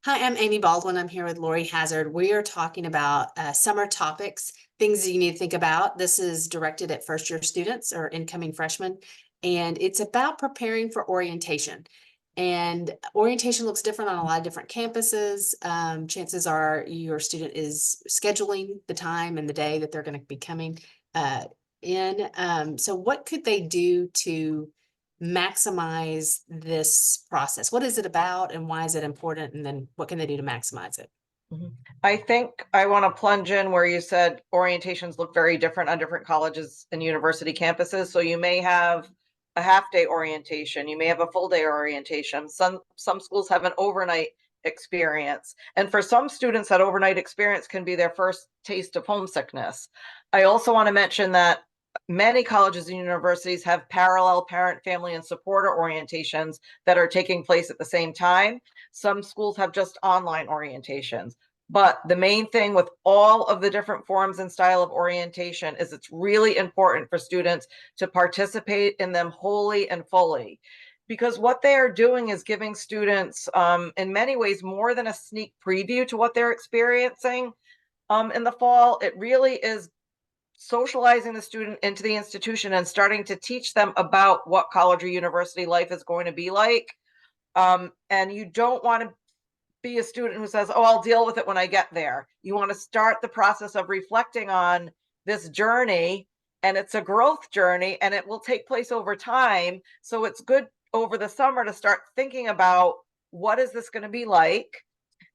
Hi, I'm Amy Baldwin. I'm here with Laurie Hazard. We are talking about summer topics, things you need to think about. This is directed at first year students or incoming freshmen, and it's about preparing for orientation. And orientation looks different on a lot of different campuses. Chances are your student is scheduling the time and the day that they're going to be coming in. So what could they do to maximize this process? What is it about and why is it important? And then what can they do to maximize it? Mhm. I think I want to plunge in where you said orientations look very different on different colleges and university campuses. So you may have a half day orientation, you may have a full day orientation. Some schools have an overnight experience. And for some students, that overnight experience can be their first taste of homesickness. I also want to mention that many colleges and universities have parallel parent, family, and supporter orientations that are taking place at the same time. Some schools have just online orientations. But the main thing with all of the different forms and style of orientation is it's really important for students to participate in them wholly and fully. Because what they are doing is giving students, in many ways, more than a sneak preview to what they're experiencing in the fall. It really is socializing the student into the institution and starting to teach them about what college or university life is going to be like. And you don't want to be a student who says, "Oh, I'll deal with it when I get there." You want to start the process of reflecting on this journey, and it's a growth journey, and it will take place over time. So it's good over the summer to start thinking about what is this going to be like,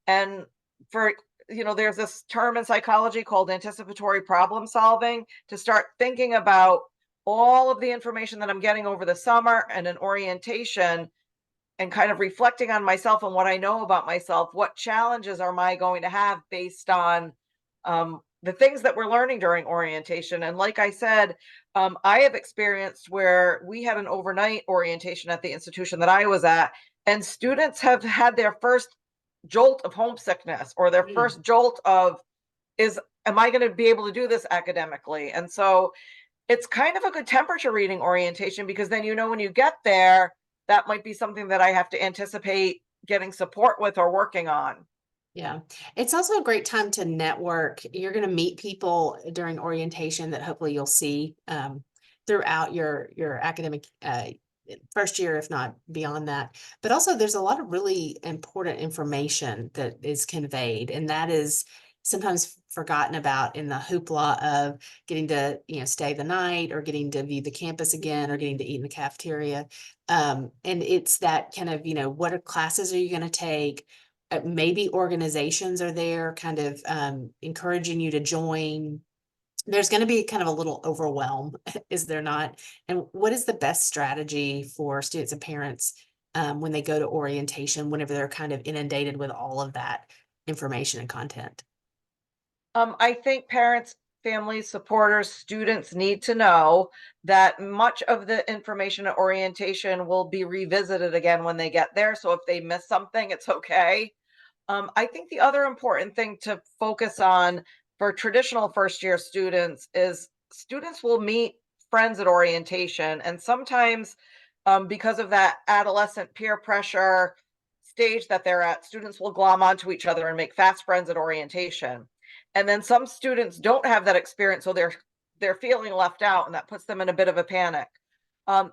and for there's this term in psychology called anticipatory problem solving, to start thinking about all of the information that I'm getting over the summer and an orientation, and kind of reflecting on myself and what I know about myself. What challenges am I going to have based on the things that we're learning during orientation? And like I said, I have experienced where we had an overnight orientation at the institution that I was at, and students have had their first jolt of homesickness, or their Mm. first jolt of, is am I going to be able to do this academically? And so it's kind of a good temperature reading orientation, because then when you get there, that might be something that I have to anticipate getting support with or working on. Yeah, it's also a great time to network. You're going to meet people during orientation that hopefully you'll see throughout your academic first year, if not beyond that. But also, there's a lot of really important information that is conveyed, and that is sometimes forgotten about in the hoopla of getting to stay the night or getting to view the campus again or getting to eat in the cafeteria. And it's that kind of what are classes are you going to take? Maybe organizations are there kind of encouraging you to join. There's going to be kind of a little overwhelm, is there not? And what is the best strategy for students and parents when they go to orientation, whenever they're kind of inundated with all of that information and content? I think parents, families, supporters, students need to know that much of the information at orientation will be revisited again when they get there. So if they miss something, it's okay. I think the other important thing to focus on for traditional first year students is students will meet friends at orientation. And sometimes, because of that adolescent peer pressure stage that they're at, students will glom onto each other and make fast friends at orientation. And then some students don't have that experience, so they're feeling left out, and that puts them in a bit of a panic.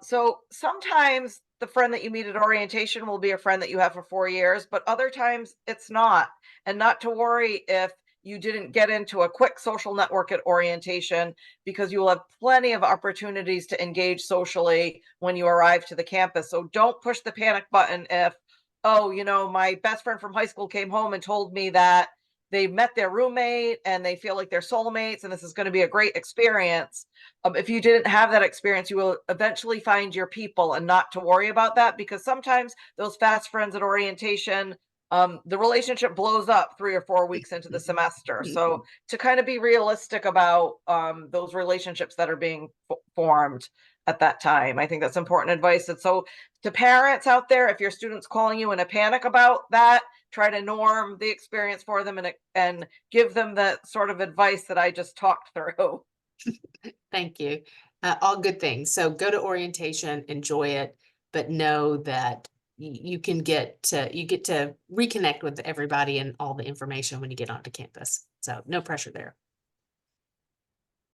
So sometimes the friend that you meet at orientation will be a friend that you have for 4 years, but other times it's not. And not to worry if you didn't get into a quick social network at orientation, because you will have plenty of opportunities to engage socially when you arrive to the campus. So don't push the panic button if, oh, my best friend from high school came home and told me that they met their roommate and they feel like they're soulmates and this is going to be a great experience. If you didn't have that experience, you will eventually find your people, and not to worry about that, because sometimes those fast friends at orientation, the relationship blows up 3 or 4 weeks into the semester. So to kind of be realistic about those relationships that are being formed at that time, I think that's important advice. And so to parents out there, if your student's calling you in a panic about that, try to norm the experience for them, and give them the sort of advice that I just talked through. Thank you. All good things. So go to orientation, enjoy it, but know that you get to reconnect with everybody and all the information when you get onto campus. So no pressure there.